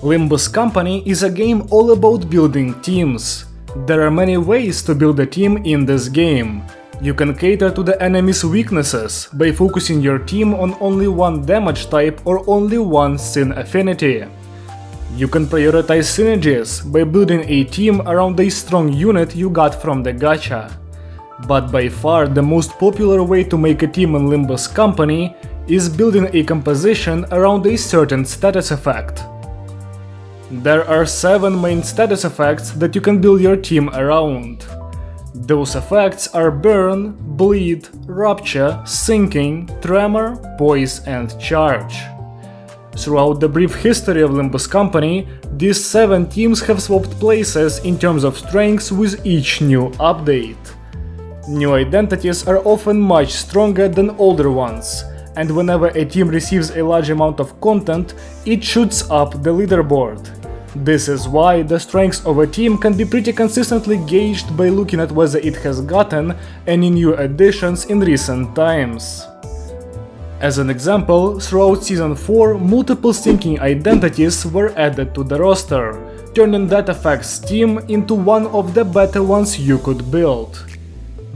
Limbus Company is a game all about building teams. There are many ways to build a team in this game. You can cater to the enemy's weaknesses by focusing your team on only one damage type or only one sin affinity. You can prioritize synergies by building a team around a strong unit you got from the gacha. But by far the most popular way to make a team in Limbus Company is building a composition around a certain status effect. There are 7 main status effects that you can build your team around. Those effects are Burn, Bleed, Rupture, Sinking, Tremor, Poise and Charge. Throughout the brief history of Limbus Company, these 7 teams have swapped places in terms of strengths with each new update. New identities are often much stronger than older ones, and whenever a team receives a large amount of content, it shoots up the leaderboard. This is why the strengths of a team can be pretty consistently gauged by looking at whether it has gotten any new additions in recent times. As an example, throughout Season 4, multiple sinking identities were added to the roster, turning that effect's team into one of the better ones you could build.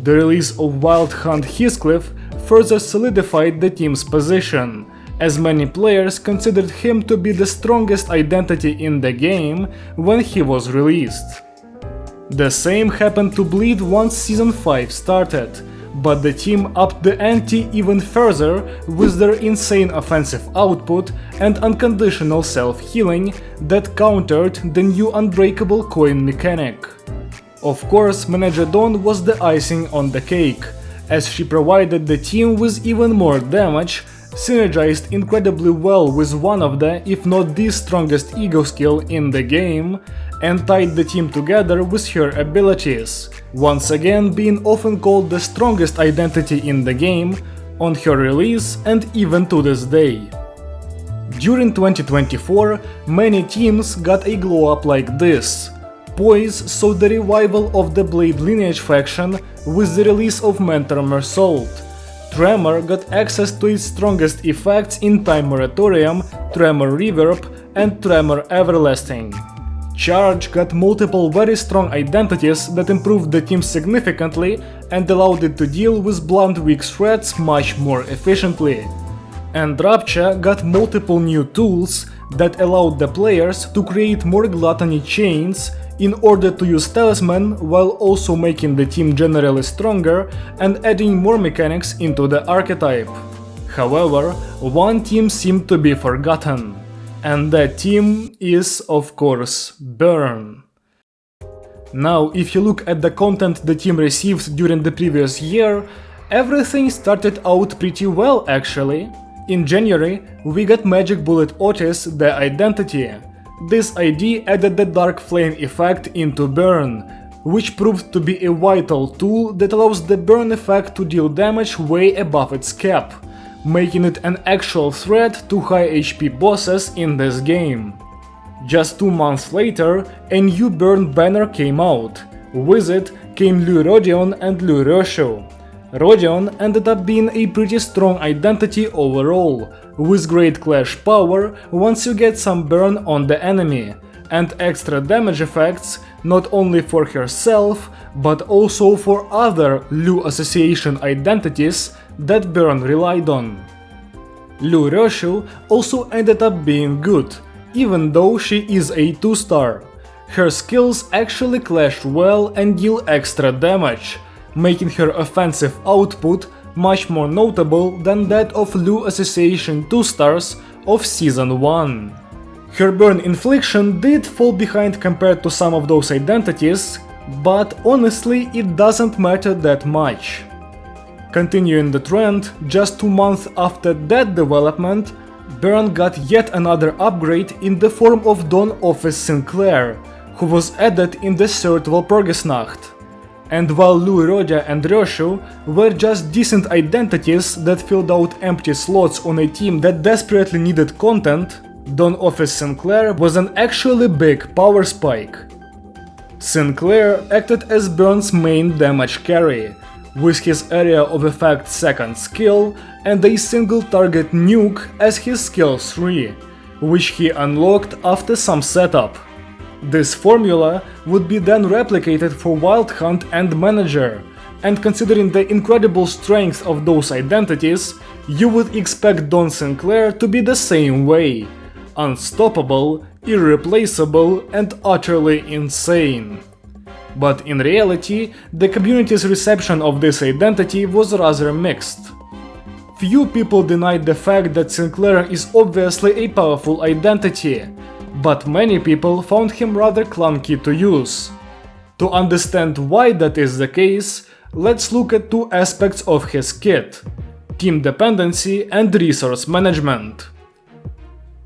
The release of Wild Hunt Heathcliff further solidified the team's position, as many players considered him to be the strongest identity in the game when he was released. The same happened to Bleed once Season 5 started, but the team upped the ante even further with their insane offensive output and unconditional self-healing that countered the new unbreakable coin mechanic. Of course, Manager Dawn was the icing on the cake, as she provided the team with even more damage, synergized incredibly well with one of the, if not the strongest ego skill in the game, and tied the team together with her abilities, once again being often called the strongest identity in the game on her release and even to this day. During 2024, many teams got a glow up like this. Poise saw the revival of the Blade lineage faction with the release of Mentor Mersault. Tremor got access to its strongest effects in Time Moratorium, Tremor Reverb and Tremor Everlasting. Charge got multiple very strong identities that improved the team significantly and allowed it to deal with blunt weak threats much more efficiently. And Rupture got multiple new tools that allowed the players to create more gluttony chains in order to use Talisman while also making the team generally stronger and adding more mechanics into the archetype. However, one team seemed to be forgotten, and that team is, of course, Burn. Now, if you look at the content the team received during the previous year, everything started out pretty well actually. In January, we got Magic Bullet Otis, the identity. This ID added the Dark Flame effect into Burn, which proved to be a vital tool that allows the Burn effect to deal damage way above its cap, making it an actual threat to high HP bosses in this game. Just 2 months later, a new Burn banner came out. With it came Lu Rodion and Lu Roshu. Rodion ended up being a pretty strong identity overall, with great clash power once you get some burn on the enemy, and extra damage effects not only for herself, but also for other Lu Association identities that Burn relied on. Lu Roshu also ended up being good, even though she is a 2-star. Her skills actually clash well and deal extra damage, making her offensive output much more notable than that of Lu Association 2-stars of Season 1. Her burn infliction did fall behind compared to some of those identities, but honestly it doesn't matter that much. Continuing the trend, just 2 months after that development, Burn got yet another upgrade in the form of Dawn Office Sinclair, who was added in the 3rd Walpurgisnacht. And while Lu Rodia and Roshu were just decent identities that filled out empty slots on a team that desperately needed content, Dawn Office Sinclair was an actually big power spike. Sinclair acted as Burn's main damage carry, with his area of effect 2nd skill and a single target nuke as his skill 3, which he unlocked after some setup. This formula would be then replicated for Wild Hunt and Manager, and considering the incredible strength of those identities, you would expect Don Sinclair to be the same way: unstoppable, irreplaceable, and utterly insane. But in reality, the community's reception of this identity was rather mixed. Few people denied the fact that Sinclair is obviously a powerful identity, but many people found him rather clunky to use. To understand why that is the case, let's look at two aspects of his kit: team dependency and resource management.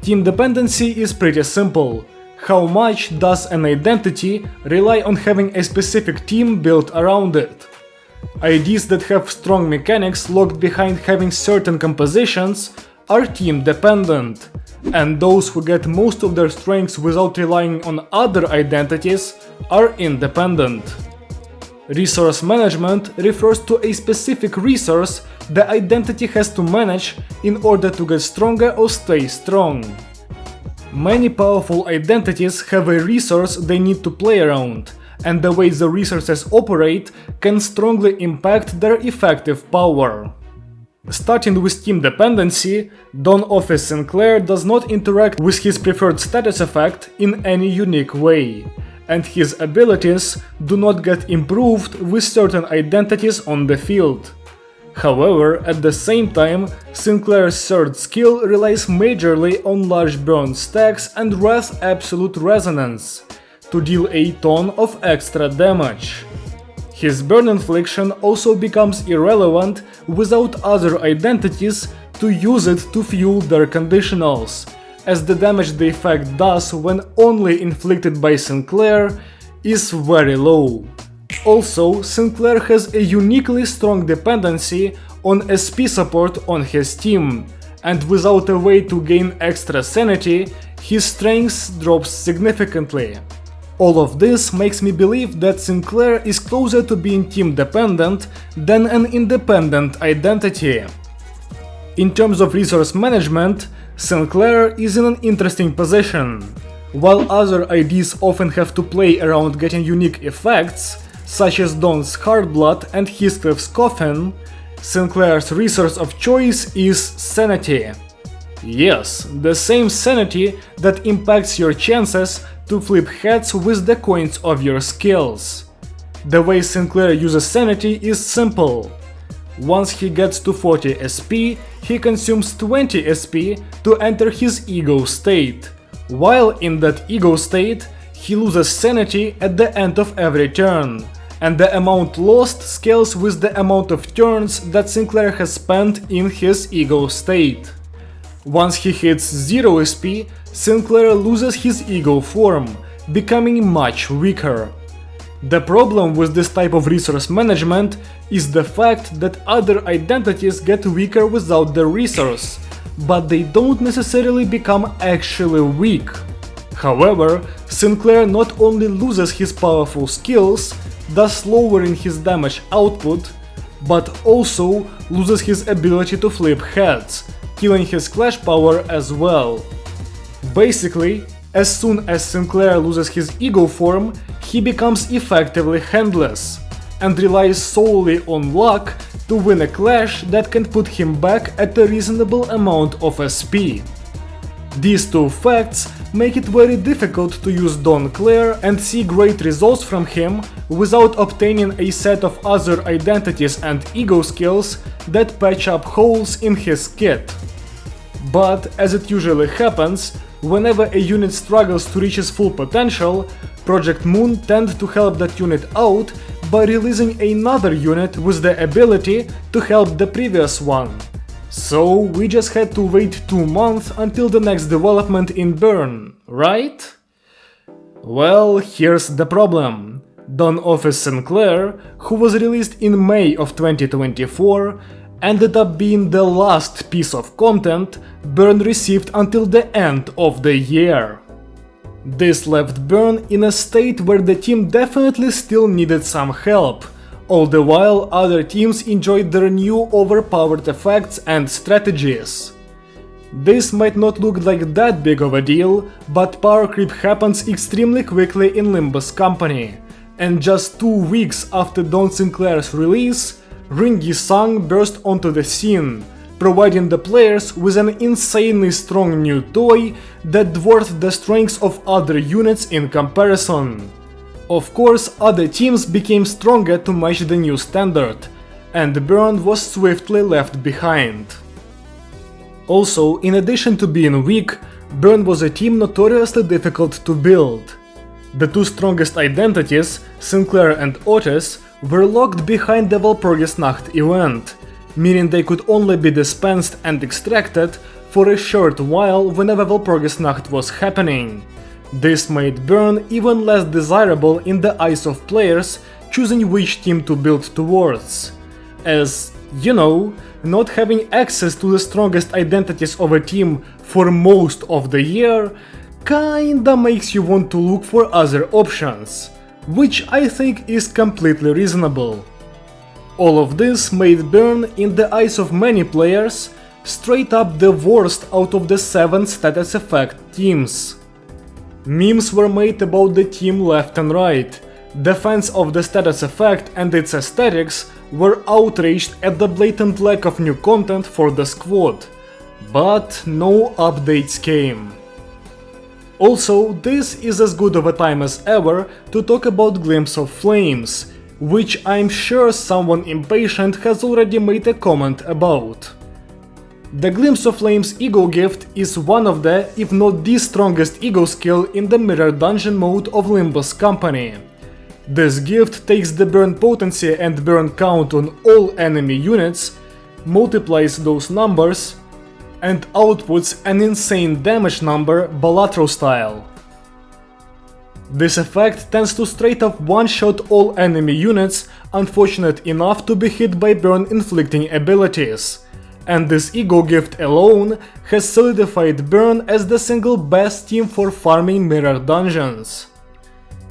Team dependency is pretty simple. How much does an identity rely on having a specific team built around it? IDs that have strong mechanics locked behind having certain compositions are team dependent, and those who get most of their strengths without relying on other identities are independent. Resource management refers to a specific resource the identity has to manage in order to get stronger or stay strong. Many powerful identities have a resource they need to play around, and the way the resources operate can strongly impact their effective power. Starting with team dependency, Don Office Sinclair does not interact with his preferred status effect in any unique way, and his abilities do not get improved with certain identities on the field. However, at the same time, Sinclair's third skill relies majorly on large burn stacks and Wrath Absolute Resonance to deal a ton of extra damage. His burn infliction also becomes irrelevant without other identities to use it to fuel their conditionals, as the damage the effect does when only inflicted by Sinclair is very low. Also, Sinclair has a uniquely strong dependency on SP support on his team, and without a way to gain extra sanity, his strength drops significantly. All of this makes me believe that Sinclair is closer to being team dependent than an independent identity. In terms of resource management, Sinclair is in an interesting position. While other IDs often have to play around getting unique effects, such as Don's Heartblood and Heathcliff's Coffin, Sinclair's resource of choice is Sanity. Yes, the same sanity that impacts your chances to flip heads with the coins of your skills. The way Sinclair uses Sanity is simple. Once he gets to 40 SP, he consumes 20 SP to enter his ego state. While in that ego state, he loses Sanity at the end of every turn, and the amount lost scales with the amount of turns that Sinclair has spent in his ego state. Once he hits 0 SP, Sinclair loses his ego form, becoming much weaker. The problem with this type of resource management is the fact that other identities get weaker without the resource, but they don't necessarily become actually weak. However, Sinclair not only loses his powerful skills, thus lowering his damage output, but also loses his ability to flip heads, killing his clash power as well. Basically, as soon as Sinclair loses his ego form, he becomes effectively handless, and relies solely on luck to win a clash that can put him back at a reasonable amount of SP. These two facts make it very difficult to use Don Clair and see great results from him without obtaining a set of other identities and ego skills that patch up holes in his kit. But, as it usually happens, whenever a unit struggles to reach its full potential, Project Moon tend to help that unit out by releasing another unit with the ability to help the previous one. So we just had to wait 2 months until the next development in Burn, right? Well, here's the problem. Don Office Sinclair, who was released in May of 2024, ended up being the last piece of content Burn received until the end of the year. This left Burn in a state where the team definitely still needed some help, all the while other teams enjoyed their new overpowered effects and strategies. This might not look like that big of a deal, but power creep happens extremely quickly in Limbus Company, and just 2 weeks after Don Sinclair's release, Ringy Sang burst onto the scene, providing the players with an insanely strong new toy that dwarfed the strengths of other units in comparison. Of course, other teams became stronger to match the new standard, and Burn was swiftly left behind. Also, in addition to being weak, Burn was a team notoriously difficult to build. The 2 strongest identities, Sinclair and Otis, were locked behind the Walpurgisnacht event, meaning they could only be dispensed and extracted for a short while whenever Walpurgisnacht was happening. This made Burn even less desirable in the eyes of players choosing which team to build towards, as, you know, not having access to the strongest identities of a team for most of the year kinda makes you want to look for other options, which I think is completely reasonable. All of this made Burn, in the eyes of many players, straight up the worst out of the 7 status effect teams. Memes were made about the team left and right. The fans of the status effect and its aesthetics were outraged at the blatant lack of new content for the squad, but no updates came. Also, this is as good of a time as ever to talk about Glimpse of Flames, which I'm sure someone impatient has already made a comment about. The Glimpse of Flames ego gift is one of the, if not the strongest ego skill in the Mirror Dungeon mode of Limbus Company. This gift takes the burn potency and burn count on all enemy units, multiplies those numbers, and outputs an insane damage number Balatro style. This effect tends to straight up one-shot all enemy units unfortunate enough to be hit by burn inflicting abilities, and this ego gift alone has solidified Burn as the single best team for farming mirror dungeons.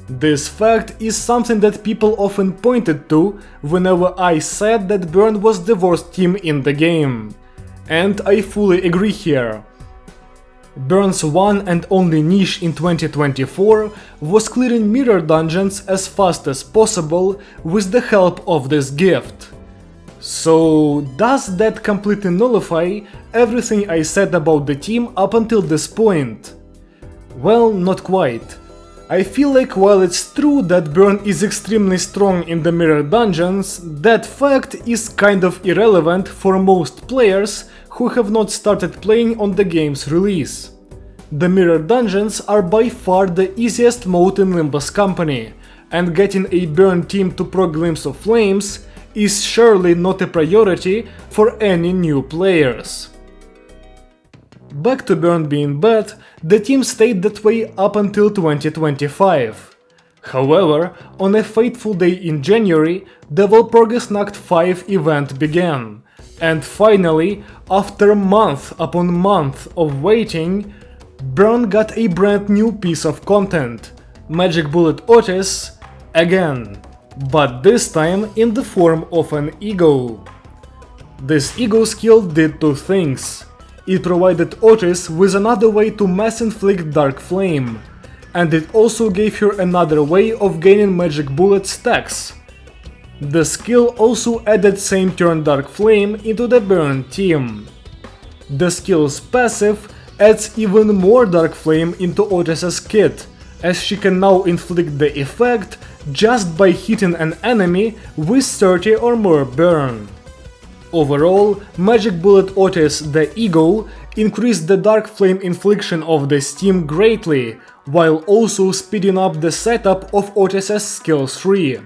This fact is something that people often pointed to whenever I said that Burn was the worst team in the game, and I fully agree here. Burn's one and only niche in 2024 was clearing mirror dungeons as fast as possible with the help of this gift. So does that completely nullify everything I said about the team up until this point? Well, not quite. I feel like while it's true that Burn is extremely strong in the mirror dungeons, that fact is kind of irrelevant for most players who have not started playing on the game's release. The mirror dungeons are by far the easiest mode in Limbus Company, and getting a Burn team to pro Glimpse of Flames is surely not a priority for any new players. Back to Burn being bad, the team stayed that way up until 2025. However, on a fateful day in January, the Walpurgisnacht 5 event began, and finally, after month upon month of waiting, Burn got a brand new piece of content, Magic Bullet Otis, again, but this time in the form of an ego. This ego skill did two things. It provided Otis with another way to mass inflict Dark Flame, and it also gave her another way of gaining Magic Bullet stacks. The skill also added same turn Dark Flame into the Burn team. The skill's passive adds even more Dark Flame into Otis's kit, as she can now inflict the effect just by hitting an enemy with 30 or more burn. Overall, Magic Bullet Otis the Ego increased the Dark Flame infliction of this team greatly, while also speeding up the setup of Otis's skill tree.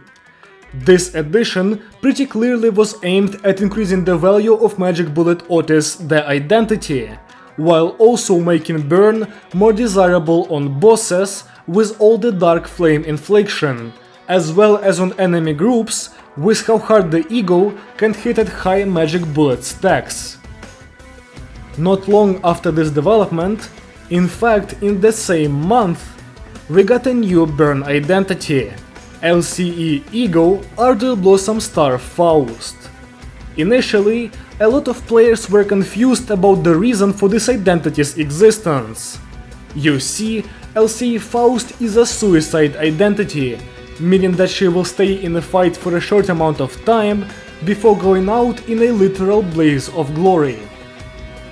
This addition pretty clearly was aimed at increasing the value of Magic Bullet Otis the Identity, while also making Burn more desirable on bosses with all the Dark Flame infliction, as well as on enemy groups with how hard the Ego can hit at high Magic Bullet stacks. Not long after this development, in fact in the same month, we got a new Burn identity, LCE Ego Ardor Blossom Star Faust. Initially, a lot of players were confused about the reason for this identity's existence. You see, LCE Faust is a suicide identity, meaning that she will stay in a fight for a short amount of time before going out in a literal blaze of glory.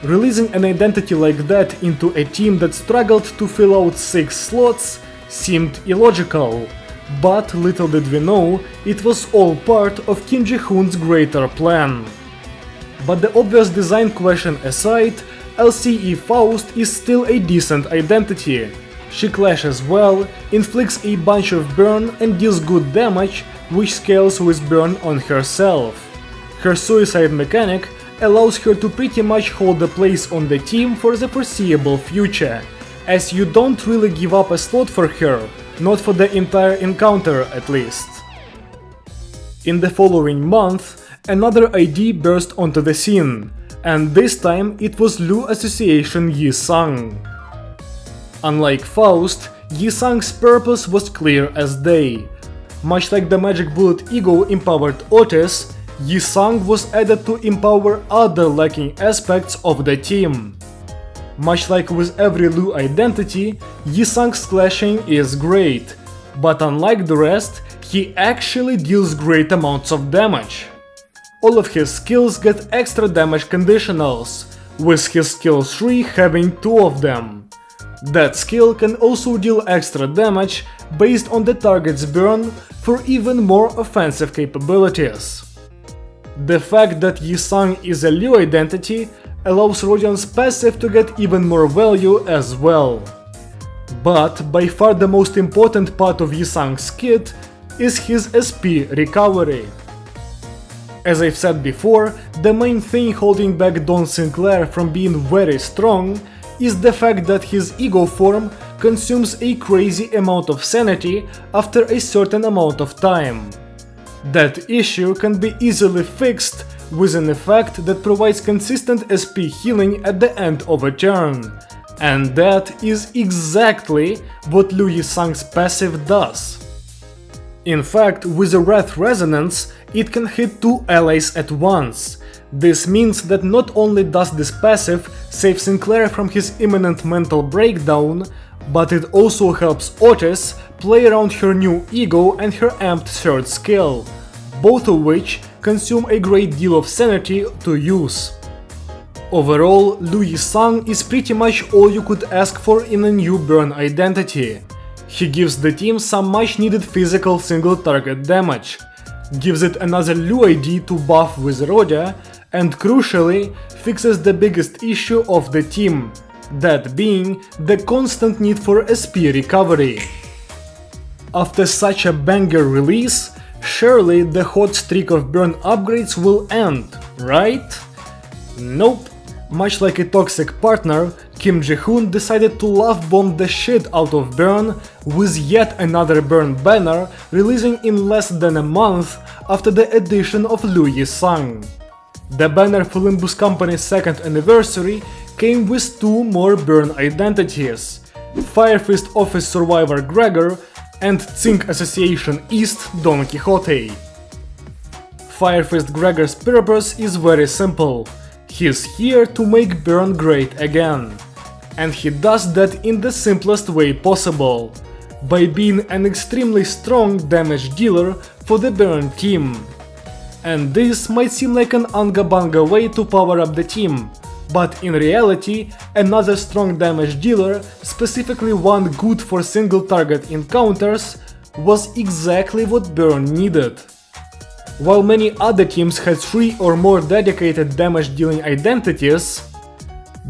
Releasing an identity like that into a team that struggled to fill out 6 slots seemed illogical, but little did we know it was all part of Kim Ji-hoon's greater plan. But the obvious design question aside, LCE Faust is still a decent identity. She clashes well, inflicts a bunch of burn and deals good damage, which scales with burn on herself. Her suicide mechanic allows her to pretty much hold a place on the team for the foreseeable future, as you don't really give up a slot for her, not for the entire encounter at least. In the following month, another ID burst onto the scene, and this time it was Lu Association Yi-sang. Unlike Faust, Yi-sang's purpose was clear as day. Much like the Magic Bullet Ego empowered Otis, Yi-sang was added to empower other lacking aspects of the team. Much like with every Lu identity, Yi-sang's slashing is great, but unlike the rest, he actually deals great amounts of damage. All of his skills get extra damage conditionals, with his skill 3 having 2 of them. That skill can also deal extra damage based on the target's burn for even more offensive capabilities. The fact that Yi-sang is a Lu identity allows Rodion's passive to get even more value as well. But by far the most important part of Yi-sang's kit is his SP recovery. As I've said before, the main thing holding back Don Sinclair from being very strong is the fact that his ego form consumes a crazy amount of sanity after a certain amount of time. That issue can be easily fixed with an effect that provides consistent SP healing at the end of a turn, and that is exactly what Lu Yi-sang's passive does. In fact, with a Wrath Resonance, it can hit 2 allies at once. This means that not only does this passive save Sinclair from his imminent mental breakdown, but it also helps Otis play around her new ego and her amped 3rd skill, both of which consume a great deal of sanity to use. Overall, Lu Yi-sang is pretty much all you could ask for in a new burn identity. He gives the team some much needed physical single target damage, gives it another Lu ID to buff with Rodia, and crucially, fixes the biggest issue of the team, that being the constant need for SP recovery. After such a banger release, surely the hot streak of burn upgrades will end, right? Nope. Much like a toxic partner, Kim Ji-hoon decided to love bomb the shit out of burn with yet another burn banner releasing in less than a month after the addition of Lu Yi-sang. The banner for Limbus Company's 2nd anniversary came with 2 more burn identities: Fire Fist Office Survivor Gregor and Tsing Association East Don Quixote. Fire Fist Gregor's purpose is very simple. He's here to make burn great again. And he does that in the simplest way possible, by being an extremely strong damage dealer for the burn team. And this might seem like an anga-banga way to power up the team, but in reality, another strong damage dealer, specifically one good for single target encounters, was exactly what burn needed. While many other teams had 3 or more dedicated damage dealing identities,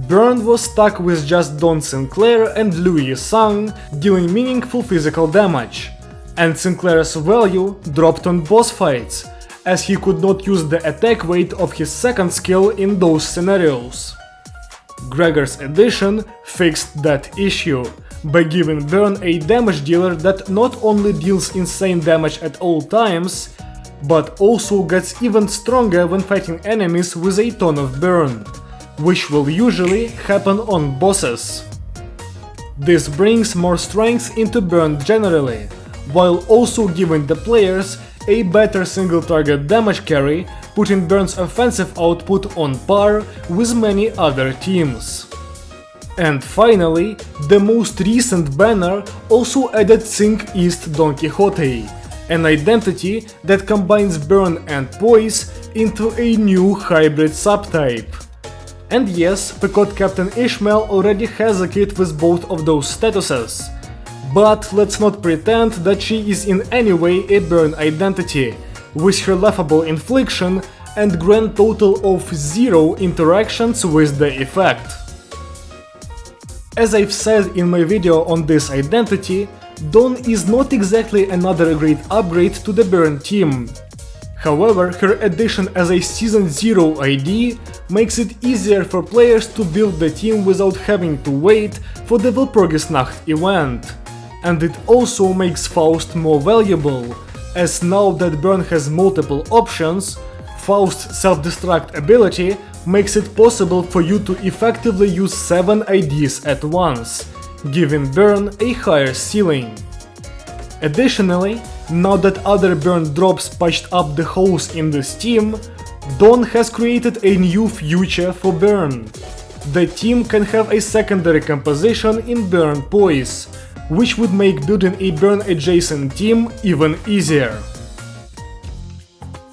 Burn was stuck with just Don Sinclair and Lu Yi-sang dealing meaningful physical damage, and Sinclair's value dropped on boss fights, as he could not use the attack weight of his 2nd skill in those scenarios. Gregor's addition fixed that issue, by giving Burn a damage dealer that not only deals insane damage at all times, but also gets even stronger when fighting enemies with a ton of burn, which will usually happen on bosses. This brings more strength into burn generally, while also giving the players a better single target damage carry, putting Burn's offensive output on par with many other teams. And finally, the most recent banner also added Think East Don Quixote, an identity that combines Burn and Poise into a new hybrid subtype. And yes, Pequod Captain Ishmael already has a kit with both of those statuses. But let's not pretend that she is in any way a Burn identity, with her laughable infliction and grand total of 0 interactions with the effect. As I've said in my video on this identity, Dawn is not exactly another great upgrade to the Burn team. However, her addition as a Season 0 ID makes it easier for players to build the team without having to wait for the Walpurgisnacht event. And it also makes Faust more valuable, as now that Burn has multiple options, Faust's self-destruct ability makes it possible for you to effectively use 7 IDs at once, giving Burn a higher ceiling. Additionally, now that other Burn drops patched up the holes in this team, Dawn has created a new future for Burn. The team can have a secondary composition in Burn Poise, which would make building a Burn adjacent team even easier.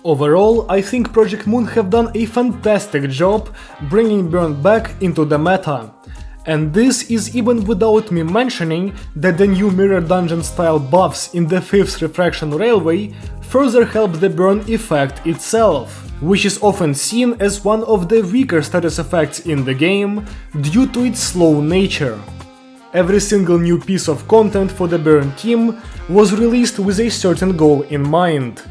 Overall, I think Project Moon have done a fantastic job bringing Burn back into the meta. And this is even without me mentioning that the new Mirror Dungeon style buffs in the 5th Refraction Railway further help the Burn effect itself, which is often seen as one of the weaker status effects in the game due to its slow nature. Every single new piece of content for the Burn team was released with a certain goal in mind.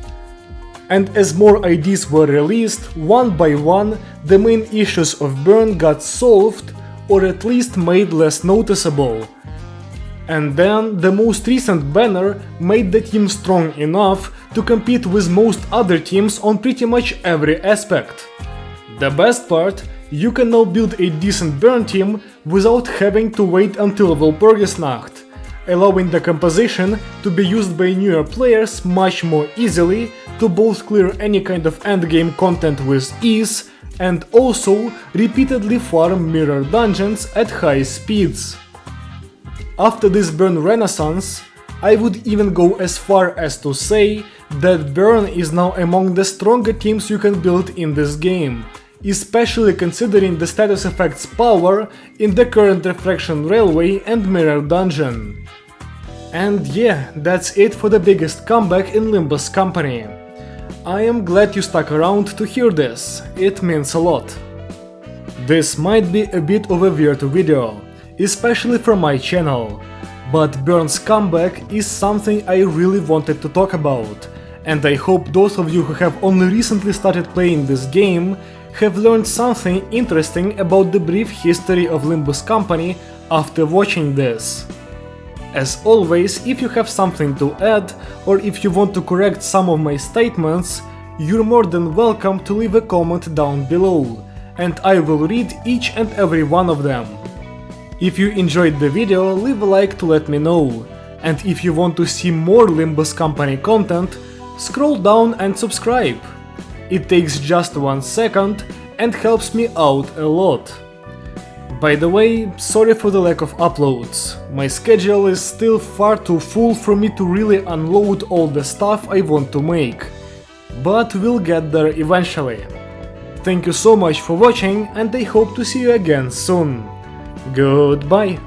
And as more IDs were released, one by one, the main issues of Burn got solved, or at least made less noticeable. And then the most recent banner made the team strong enough to compete with most other teams on pretty much every aspect. The best part, you can now build a decent Burn team without having to wait until Walpurgisnacht, allowing the composition to be used by newer players much more easily to both clear any kind of endgame content with ease and also repeatedly farm mirror dungeons at high speeds. After this Burn renaissance, I would even go as far as to say that Burn is now among the stronger teams you can build in this game, especially considering the status effect's power in the current Refraction Railway and Mirror Dungeon. And yeah, that's it for the biggest comeback in Limbus Company. I am glad you stuck around to hear this, it means a lot. This might be a bit of a weird video, especially for my channel, but Burn's comeback is something I really wanted to talk about, and I hope those of you who have only recently started playing this game have learned something interesting about the brief history of Limbus Company after watching this. As always, if you have something to add, or if you want to correct some of my statements, you're more than welcome to leave a comment down below, and I will read each and every one of them. If you enjoyed the video, leave a like to let me know, and if you want to see more Limbus Company content, scroll down and subscribe. It takes just 1 second and helps me out a lot. By the way, sorry for the lack of uploads. My schedule is still far too full for me to really unload all the stuff I want to make. But we'll get there eventually. Thank you so much for watching, and I hope to see you again soon. Goodbye.